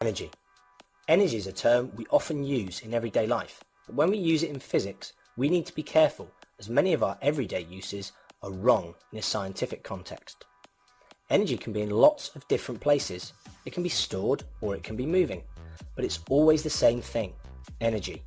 Energy. Energy is a term we often use in everyday life, but when we use it in physics, we need to be careful as many of our everyday uses are wrong in a scientific context. Energy can be in lots of different places. It can be stored or it can be moving, but it's always the same thing, energy.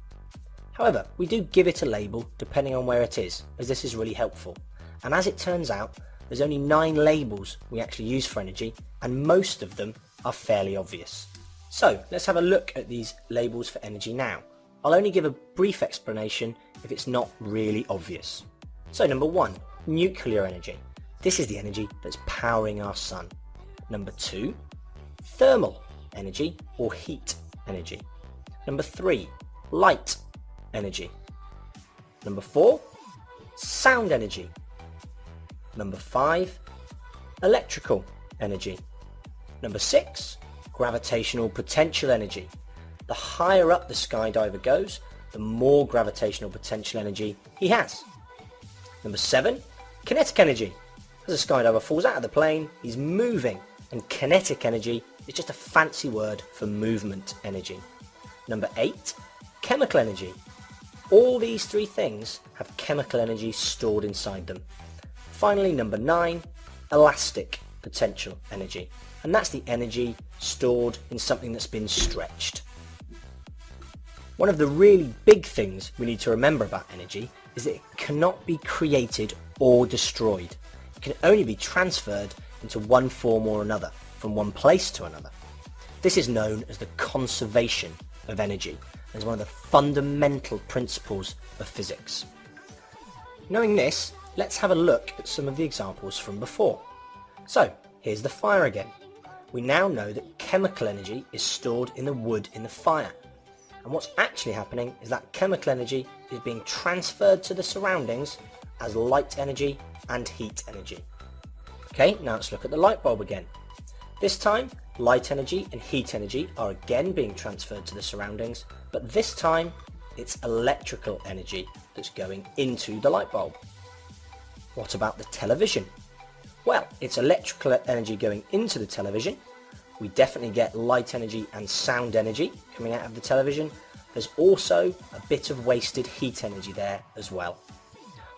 However, we do give it a label depending on where it is, as this is really helpful. And as it turns out, there's only 9 labels we actually use for energy, and most of them are fairly obvious. So let's have a look at these labels for energy now. I'll only give a brief explanation if it's not really obvious. So number 1, nuclear energy. This is the energy that's powering our sun. Number 2, thermal energy or heat energy. Number 3, light energy. Number 4, sound energy. Number 5, electrical energy. Number 6, gravitational potential energy. The higher up the skydiver goes, the more gravitational potential energy he has. Number 7, kinetic energy. As a skydiver falls out of the plane, he's moving, and kinetic energy is just a fancy word for movement energy. Number 8, chemical energy. All these 3 things have chemical energy stored inside them. Finally, number 9, elastic potential energy. And that's the energy stored in something that's been stretched. One of the really big things we need to remember about energy is that it cannot be created or destroyed. It can only be transferred into one form or another, from one place to another. This is known as the conservation of energy, and is one of the fundamental principles of physics. Knowing this, let's have a look at some of the examples from before. So, here's the fire again. We now know that chemical energy is stored in the wood in the fire. And what's actually happening is that chemical energy is being transferred to the surroundings as light energy and heat energy. Okay, now let's look at the light bulb again. This time, light energy and heat energy are again being transferred to the surroundings, but this time it's electrical energy that's going into the light bulb. What about the television? Well, it's electrical energy going into the television. We definitely get light energy and sound energy coming out of the television. There's also a bit of wasted heat energy there as well.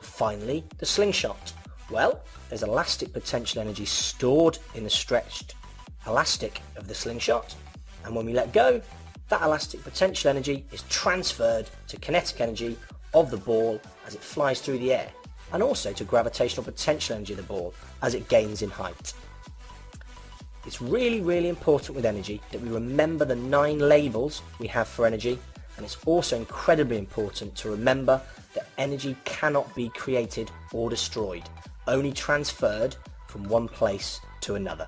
Finally, the slingshot. Well, there's elastic potential energy stored in the stretched elastic of the slingshot, and when we let go, that elastic potential energy is transferred to kinetic energy of the ball as it flies through the air, and also to gravitational potential energy of the ball as it gains in height. It's really important with energy that we remember the 9 labels we have for energy, and it's also incredibly important to remember that energy cannot be created or destroyed, only transferred from one place to another.